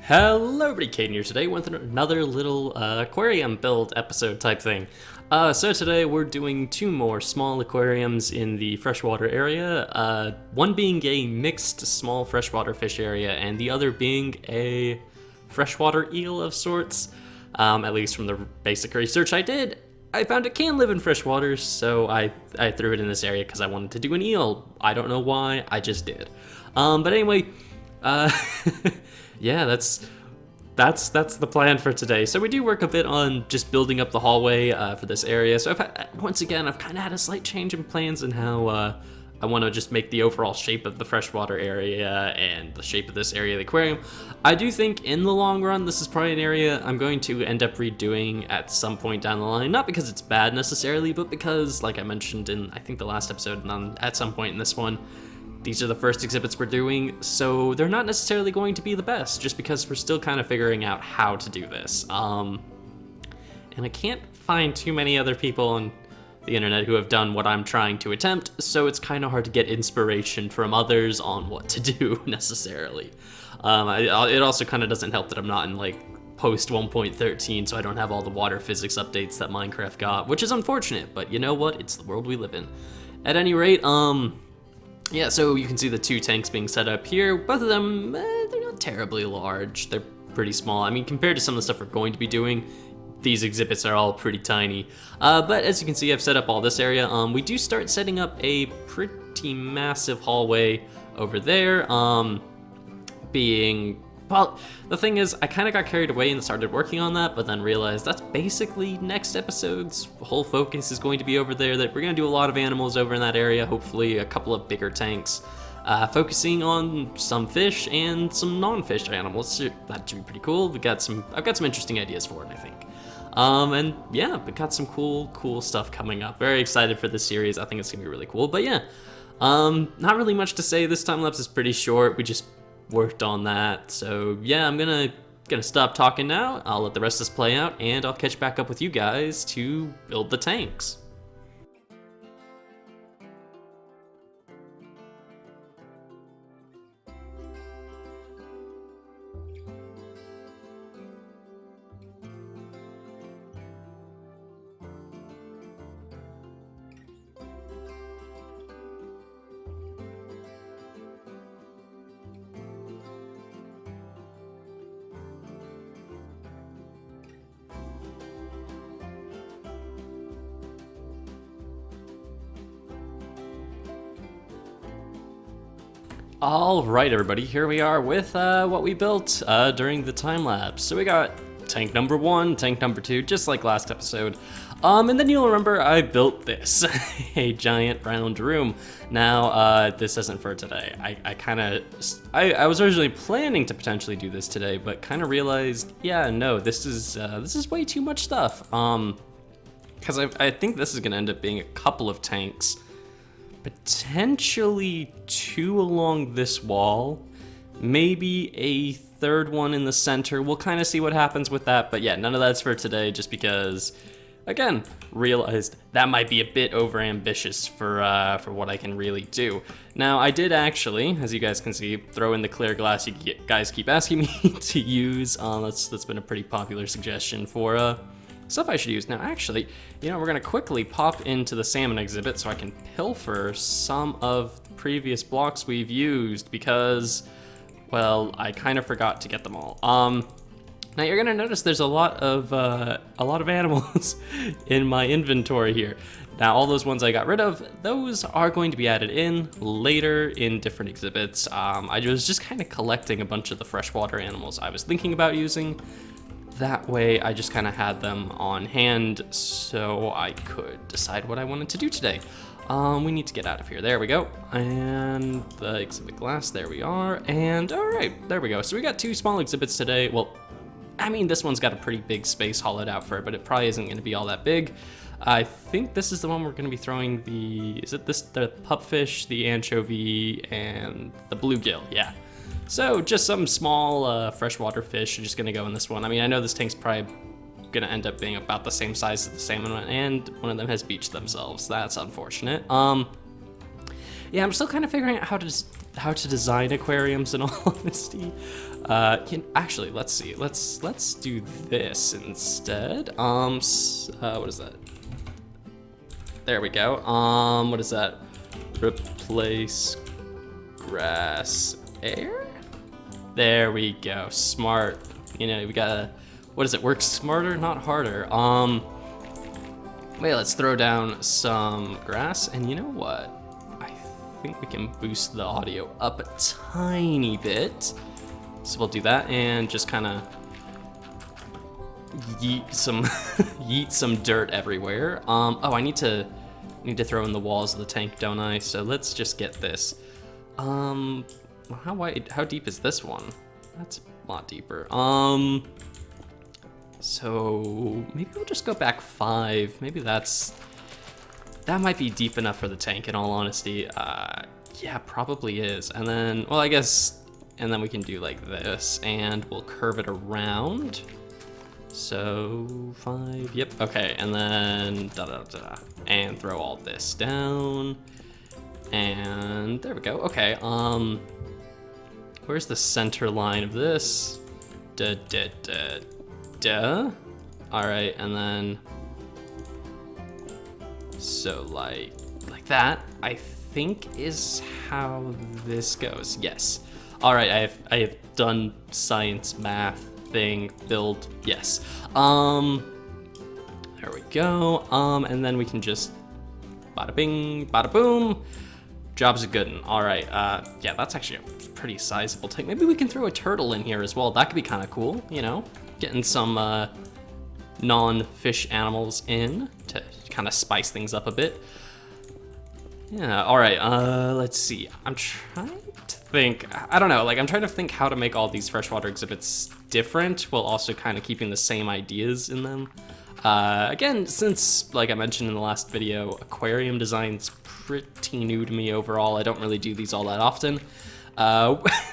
Hello everybody, Caden here today with another little aquarium build episode type thing. So today we're doing two more small aquariums in the freshwater area, one being a mixed small freshwater fish area and the other being a freshwater eel of sorts. At least from the basic research I did, I found it can live in freshwater, so I threw it in this area because I wanted to do an eel. I don't know why, I just did. But anyway, yeah, that's the plan for today. So we do work a bit on just building up the hallway for this area. So once again, I've kind of had a slight change in plans in how I want to just make the overall shape of the freshwater area and the shape of this area of the aquarium. I do think in the long run, this is probably an area I'm going to end up redoing at some point down the line. Not because it's bad necessarily, but because, like I mentioned in, I think, the last episode and at some point in this one, these are the first exhibits we're doing, so they're not necessarily going to be the best, just because we're still kind of figuring out how to do this. And I can't find too many other people on the internet who have done what I'm trying to attempt, so it's kind of hard to get inspiration from others on what to do, necessarily. It also kind of doesn't help that I'm not in, like, post 1.13, so I don't have all the water physics updates that Minecraft got, which is unfortunate, but you know what? It's the world we live in. At any rate, yeah, so you can see the two tanks being set up here. Both of them, they're not terribly large. They're pretty small. I mean, compared to some of the stuff we're going to be doing, these exhibits are all pretty tiny. But as you can see, I've set up all this area. We do start setting up a pretty massive hallway over there, well, the thing is, I kind of got carried away and started working on that, but then realized that's basically next episode's whole focus is going to be over there, that we're going to do a lot of animals over in that area, hopefully a couple of bigger tanks, focusing on some fish and some non-fish animals. That should be pretty cool. I've got some interesting ideas for it, I think. And yeah, we got some cool stuff coming up. Very excited for this series. I think it's going to be really cool, but yeah, not really much to say. This time lapse is pretty short. We just worked on that, so yeah, I'm gonna stop talking now. I'll let the rest of this play out, and I'll catch back up with you guys to build the tanks. Alright everybody, here we are with what we built during the time lapse. So we got tank number 1, tank number 2, just like last episode. And then you'll remember I built this, a giant round room. Now, this isn't for today. I was originally planning to potentially do this today, but kind of realized, yeah, no, this is way too much stuff. Because I think this is gonna end up being a couple of tanks. Potentially 2 along this wall, maybe a third one in the center. We'll kind of see what happens with that, but yeah, none of that's for today, just because, again, realized that might be a bit overambitious for what I can really do. Now, I did actually, as you guys can see, throw in the clear glass you guys keep asking me to use. That's been a pretty popular suggestion for stuff I should use. Now, actually, you know, we're gonna quickly pop into the salmon exhibit so I can pilfer some of the previous blocks we've used because, well, I kind of forgot to get them all. Now you're gonna notice there's a lot of animals in my inventory here. Now, all those ones I got rid of, those are going to be added in later in different exhibits. I was just kind of collecting a bunch of the freshwater animals I was thinking about using. That way, I just kind of had them on hand so I could decide what I wanted to do today. We need to get out of here. There we go. And the exhibit glass, there we are. And all right, there we go. So we got 2 small exhibits today. Well, I mean, this one's got a pretty big space hollowed out for it, but it probably isn't going to be all that big. I think this is the one we're going to be throwing the pupfish, the anchovy, and the bluegill, yeah. So just some small freshwater fish are just gonna go in this one. I mean, I know this tank's probably gonna end up being about the same size as the salmon one, and one of them has beached themselves. That's unfortunate. Yeah, I'm still kind of figuring out how to design aquariums, in all honesty. Actually, let's see. Let's do this instead. What is that? There we go. What is that? Replace grass air? There we go. Smart. You know, we gotta, what is it? Work smarter, not harder. Wait, let's throw down some grass, and you know what? I think we can boost the audio up a tiny bit. So we'll do that and just kind of yeet some yeet some dirt everywhere. Oh, I need to throw in the walls of the tank, don't I? So let's just get this. Well, how deep is this one? That's a lot deeper. So maybe we'll just go back 5. Maybe that might be deep enough for the tank, in all honesty. Yeah, probably is. And then, well, I guess, and then we can do like this, and we'll curve it around. So 5, yep, okay, and then and throw all this down, and there we go. Okay, where's the center line of this? All right, and then so like that, I think is how this goes. Yes. All right, I have done science math thing, build, yes. There we go. And then we can just bada bing, bada boom. Job's a good one. All right, yeah, that's actually a pretty sizable tank. Maybe we can throw a turtle in here as well. That could be kind of cool, you know? Getting some non-fish animals in to kind of spice things up a bit. Yeah, all right, let's see. I'm trying to think, I don't know, like I'm trying to think how to make all these freshwater exhibits different while also kind of keeping the same ideas in them. Again, since, like I mentioned in the last video, aquarium design's pretty new to me overall. I don't really do these all that often.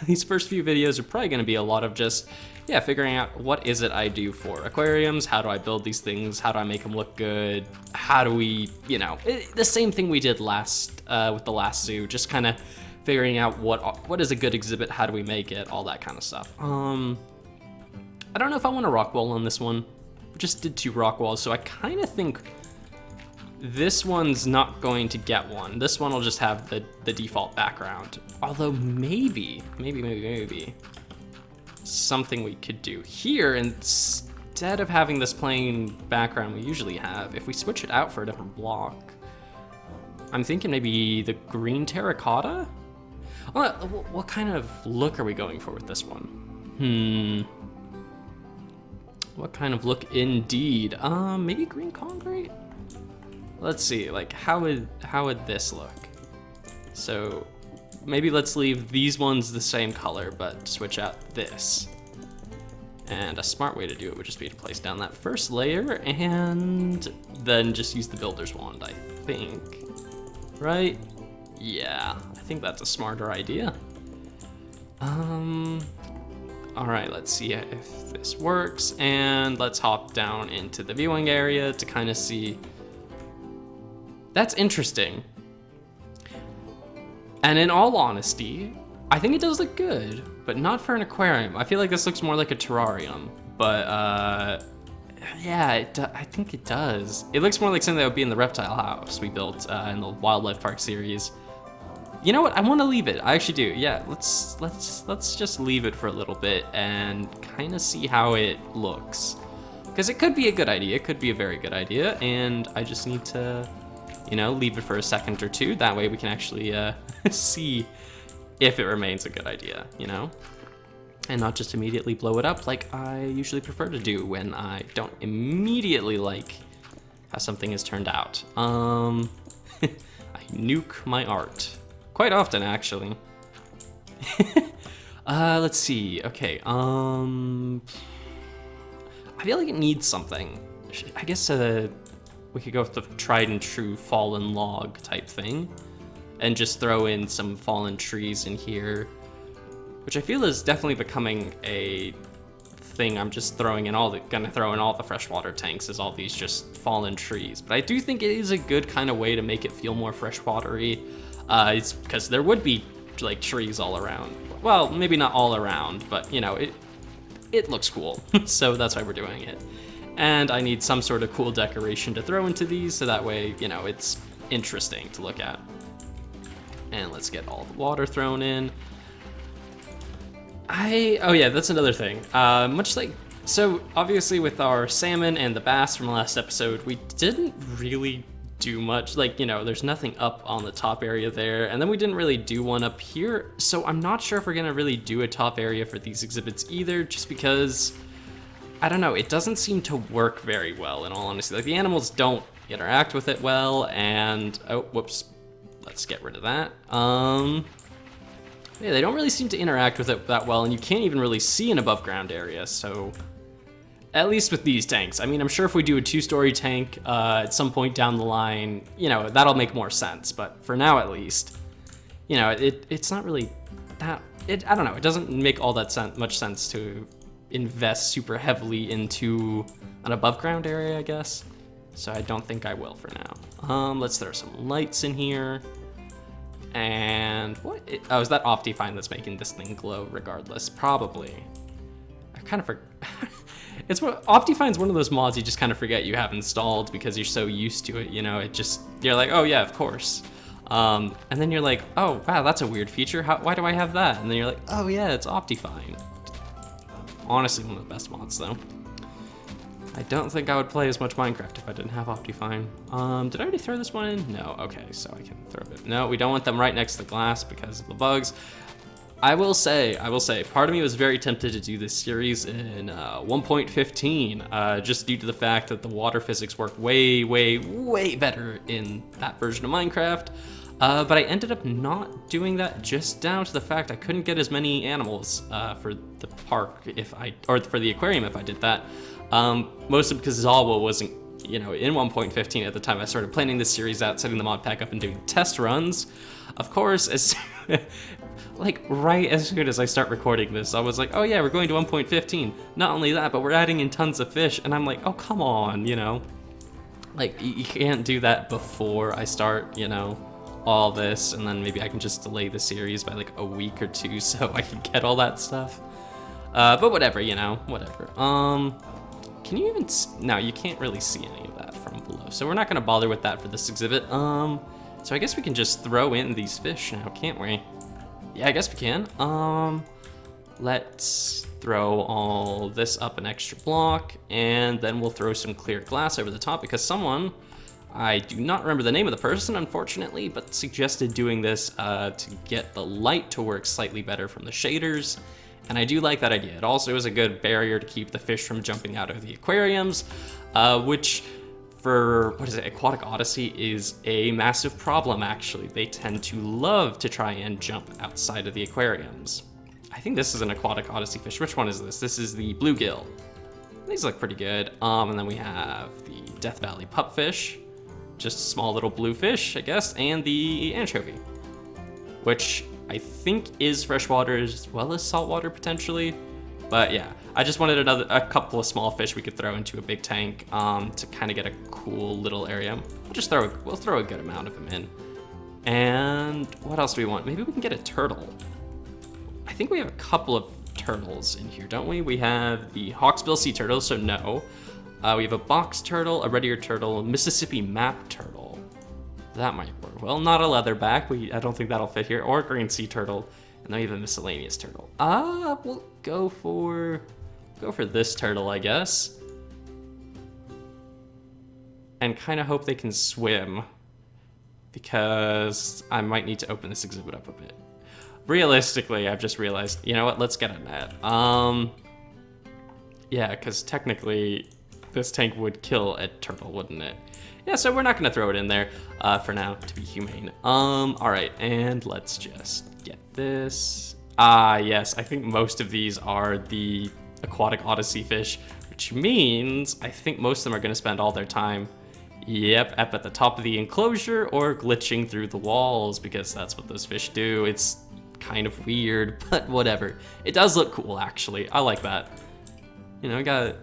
These first few videos are probably gonna be a lot of just, yeah, figuring out what is it I do for aquariums, how do I build these things, how do I make them look good, how do we, you know, the same thing we did last, with the last zoo, just kind of figuring out what is a good exhibit, how do we make it, all that kind of stuff. I don't know if I want a rock wall on this one. We just did 2 rock walls, so I kind of think this one's not going to get one. This one will just have the default background. Although maybe, something we could do here, instead of having this plain background we usually have, if we switch it out for a different block, I'm thinking maybe the green terracotta? What kind of look are we going for with this one? What kind of look indeed? Maybe green concrete? Let's see, like how would this look? So maybe let's leave these ones the same color, but switch out this. And a smart way to do it would just be to place down that first layer and then just use the builder's wand, I think. Right? Yeah, I think that's a smarter idea. All right, let's see if this works, and let's hop down into the viewing area to kind of see. That's interesting. And in all honesty, I think it does look good, but not for an aquarium. I feel like this looks more like a terrarium, but yeah, I think it does. It looks more like something that would be in the reptile house we built in the wildlife park series. You know what? I want to leave it. I actually do. Yeah, let's just leave it for a little bit and kind of see how it looks. Because it could be a good idea. It could be a very good idea, and I just need to, you know, leave it for a second or two. That way we can actually see if it remains a good idea, you know? And not just immediately blow it up like I usually prefer to do when I don't immediately like how something has turned out. I nuke my art. Quite often, actually. Let's see. Okay. I feel like it needs something. I guess we could go with the tried and true fallen log type thing, and just throw in some fallen trees in here, which I feel is definitely becoming a thing. I'm just gonna throw in all the freshwater tanks as all these just fallen trees. But I do think it is a good kind of way to make it feel more freshwatery. It's because there would be like trees all around. well, maybe not all around, but you know, it looks cool. So that's why we're doing it. And I need some sort of cool decoration to throw into these, so that way, you know, it's interesting to look at. And let's get all the water thrown in. Oh yeah, that's another thing. Much like, so obviously with our salmon and the bass from the last episode, we didn't really do much. Like, you know, there's nothing up on the top area there, and then we didn't really do one up here. So I'm not sure if we're gonna really do a top area for these exhibits either, just because, I don't know, it doesn't seem to work very well in all honesty. Like, the animals don't interact with it well, and, oh, whoops, let's get rid of that. Yeah, they don't really seem to interact with it that well, and you can't even really see an above ground area, so at least with these tanks. I mean, I'm sure if we do a 2-story tank at some point down the line, you know, that'll make more sense, but for now at least, you know, it's not really that, I don't know, it doesn't make all that much sense to invest super heavily into an above ground area, I guess. So I don't think I will for now. Let's throw some lights in here. And what? Oh, is that Optifine that's making this thing glow regardless? Probably. I kind of forgot. It's what Optifine's one of those mods you just kind of forget you have installed because you're so used to it, you know, you're like, oh yeah, of course. And then you're like, oh wow, that's a weird feature. Why do I have that? And then you're like, oh yeah, it's Optifine. Honestly, one of the best mods though. I don't think I would play as much Minecraft if I didn't have Optifine. Did I already throw this one in? No, okay, so I can throw it. No, we don't want them right next to the glass because of the bugs. I will say, part of me was very tempted to do this series in 1.15, just due to the fact that the water physics work way, way, way better in that version of Minecraft. But I ended up not doing that just down to the fact I couldn't get as many animals for the park or for the aquarium if I did that. Mostly because ZAWA wasn't, you know, in 1.15 at the time I started planning this series out, setting the mod pack up and doing test runs. Of course, like right as soon as I start recording this, I was like, oh yeah, we're going to 1.15. Not only that, but we're adding in tons of fish, and I'm like, oh come on, you know, like you can't do that before I start, you know, all this, and then maybe I can just delay the series by like a week or two so I can get all that stuff. But whatever, you know, whatever. Can you even no, you can't really see any of that from below, so we're not gonna bother with that for this exhibit. So I guess we can just throw in these fish now, can't we? Yeah, I guess we can. Let's throw all this up an extra block, and then we'll throw some clear glass over the top because someone, I do not remember the name of the person, unfortunately, but suggested doing this to get the light to work slightly better from the shaders. And I do like that idea. It also is a good barrier to keep the fish from jumping out of the aquariums, which for, what is it, Aquatic Odyssey is a massive problem, actually. They tend to love to try and jump outside of the aquariums. I think this is an Aquatic Odyssey fish. Which one is this? This is the bluegill. These look pretty good. And then we have the Death Valley pupfish, just a small little blue fish, I guess, and the anchovy, which I think is freshwater as well as saltwater potentially. But yeah, I just wanted a couple of small fish we could throw into a big tank to kind of get a cool little area. We'll throw a good amount of them in. And what else do we want? Maybe we can get a turtle. I think we have a couple of turtles in here, don't we? We have the hawksbill sea turtle, so no. We have a box turtle, a red ear turtle, Mississippi map turtle. That might work. Well, not a leatherback. I don't think that'll fit here. Or a green sea turtle. And then we have a miscellaneous turtle. We'll go for this turtle, I guess. And kind of hope they can swim, because I might need to open this exhibit up a bit. Realistically, I've just realized, you know what, let's get a net. Yeah, because technically this tank would kill a turtle, wouldn't it? Yeah, so we're not gonna throw it in there for now, to be humane. All right, and let's just get this. Yes, I think most of these are the Aquatic Odyssey fish, which means I think most of them are gonna spend all their time, yep, up at the top of the enclosure or glitching through the walls, because that's what those fish do. It's kind of weird, but whatever. It does look cool, actually. I like that. You know, we got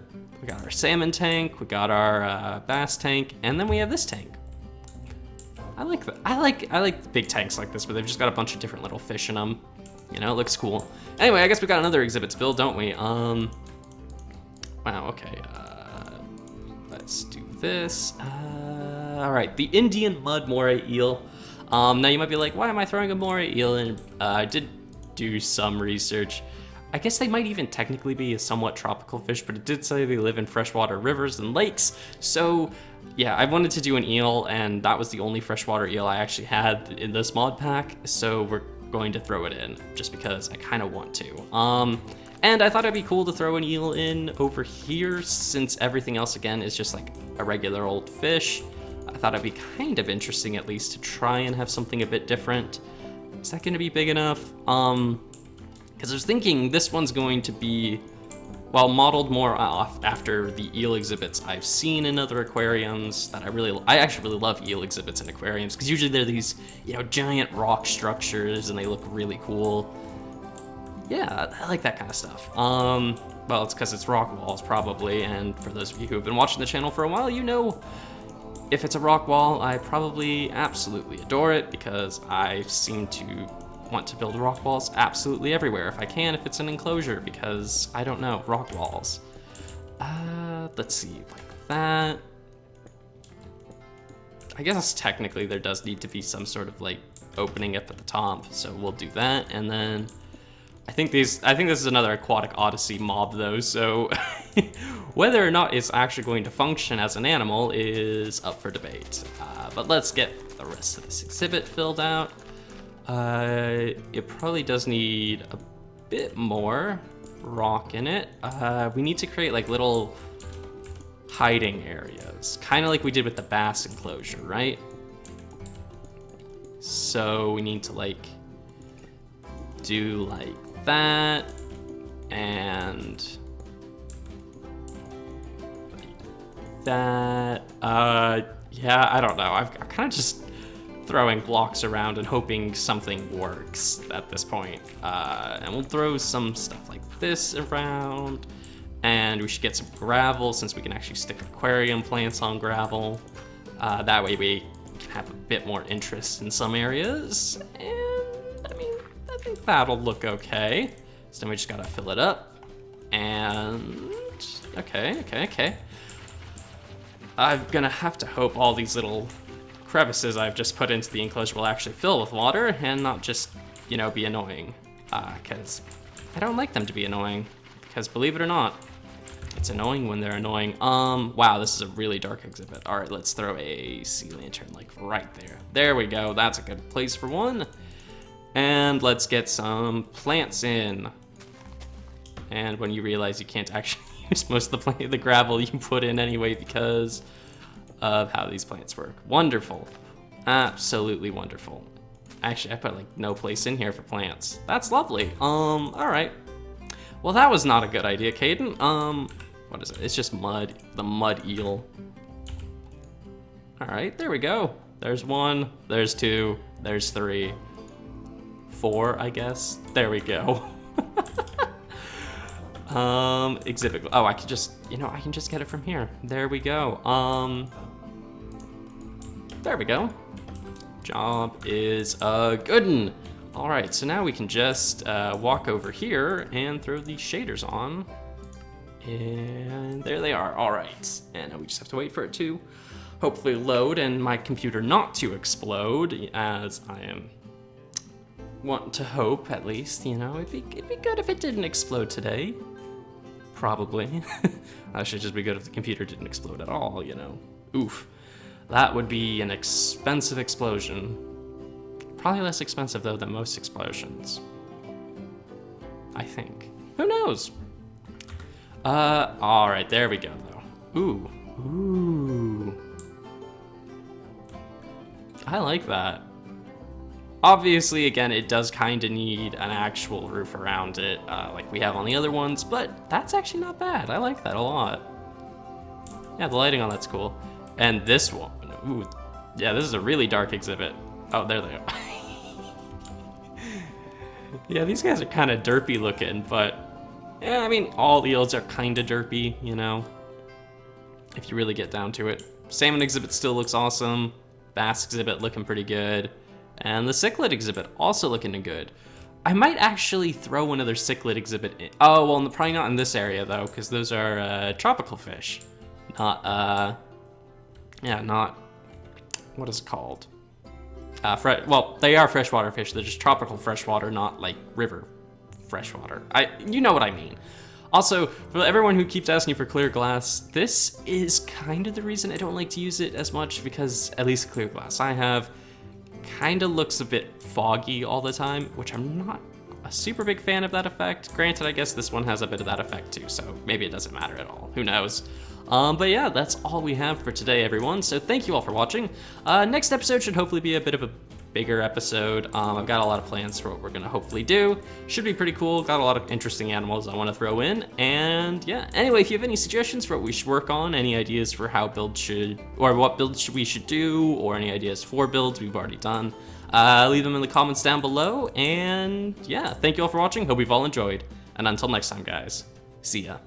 our salmon tank, we got our bass tank, and then we have this tank. I like that. I like big tanks like this, where they've just got a bunch of different little fish in them. You know, it looks cool. Anyway, I guess we got another exhibit to build, don't we? Wow, okay. Let's do this. All right, the Indian mud moray eel. Now you might be like, why am I throwing a moray eel in? I did do some research. I guess they might even technically be a somewhat tropical fish, but it did say they live in freshwater rivers and lakes. So yeah, I wanted to do an eel, and that was the only freshwater eel I actually had in this mod pack. So we're going to throw it in just because I kind of want to. And I thought it'd be cool to throw an eel in over here since everything else again is just like a regular old fish. I thought it'd be kind of interesting at least to try and have something a bit different. Is that going to be big enough? Because I was thinking this one's going to be, well, modeled more off after the eel exhibits I've seen in other aquariums that I actually really love eel exhibits in aquariums because usually they're these, you know, giant rock structures and they look really cool. Yeah, I like that kind of stuff. Well, it's because it's rock walls probably, and for those of you who have been watching the channel for a while, you know if it's a rock wall, I probably absolutely adore it because I seem to want to build rock walls absolutely everywhere if I can, if it's an enclosure, because I don't know, rock walls. Let's see, like that. I guess technically there does need to be some sort of like opening up at the top, so we'll do that, and then I think this is another Aquatic Odyssey mob though, so whether or not it's actually going to function as an animal is up for debate. But let's get the rest of this exhibit filled out. It probably does need a bit more rock in it. We need to create like little hiding areas, kind of like we did with the bass enclosure, right? So we need to like do like that and that. Yeah, I don't know. I'm kind of just throwing blocks around and hoping something works at this point. And we'll throw some stuff like this around, and we should get some gravel since we can actually stick aquarium plants on gravel. That way we can have a bit more interest in some areas. And I mean, I think that'll look okay. So then we just gotta fill it up. And okay. I'm gonna have to hope all these little crevices I've just put into the enclosure will actually fill with water and not just, you know, be annoying. Because I don't like them to be annoying. Because believe it or not, it's annoying when they're annoying. Wow, this is a really dark exhibit. All right, let's throw a sea lantern like right there. There we go, that's a good place for one. And let's get some plants in. And when you realize you can't actually use most of the gravel you put in anyway because of how these plants work. Wonderful, absolutely wonderful. Actually, I put like no place in here for plants. That's lovely. All right. Well, that was not a good idea, Caden. What is it? It's just mud, the mud eel. All right, there we go. There's one, there's two, there's three, four, I guess. There we go. Exhibit. Oh, I could just, you know, I can just get it from here. There we go. There we go. Job is a good one. All right, so now we can just walk over here and throw these shaders on. And there they are. All right, and now we just have to wait for it to hopefully load and my computer not to explode, as I am want to hope, at least. You know, it'd be good if it didn't explode today. Probably. That should just be good if the computer didn't explode at all, you know. Oof. That would be an expensive explosion. Probably less expensive, though, than most explosions. I think. Who knows? Alright, there we go, though. Ooh. I like that. Obviously, again, it does kind of need an actual roof around it, like we have on the other ones, but that's actually not bad. I like that a lot. Yeah, the lighting on that's cool. And this one, ooh, yeah, this is a really dark exhibit. Oh, there they are. Yeah, these guys are kind of derpy looking, but yeah, I mean, all eels are kind of derpy, you know, if you really get down to it. Salmon exhibit still looks awesome. Bass exhibit looking pretty good. And the cichlid exhibit also looking good. I might actually throw another cichlid exhibit in. Oh, well, probably not in this area, though, because those are tropical fish. Not, yeah, not, what is it called? Well, they are freshwater fish. They're just tropical freshwater, not, like, river freshwater. You know what I mean. Also, for everyone who keeps asking for clear glass, this is kind of the reason I don't like to use it as much, because at least clear glass I have kind of looks a bit foggy all the time, which I'm not a super big fan of that effect. Granted, I guess this one has a bit of that effect too, so maybe it doesn't matter at all. Who knows? But yeah, that's all we have for today, everyone. So thank you all for watching. Next episode should hopefully be a bit of a bigger episode. I've got a lot of plans for what we're gonna hopefully do. Should be pretty cool. Got a lot of interesting animals I want to throw in. And yeah, anyway, if you have any suggestions for what we should work on, any ideas for how builds should, or what builds we should do, or any ideas for builds we've already done, leave them in the comments down below. And yeah, thank you all for watching. Hope you've all enjoyed. And until next time, guys, see ya.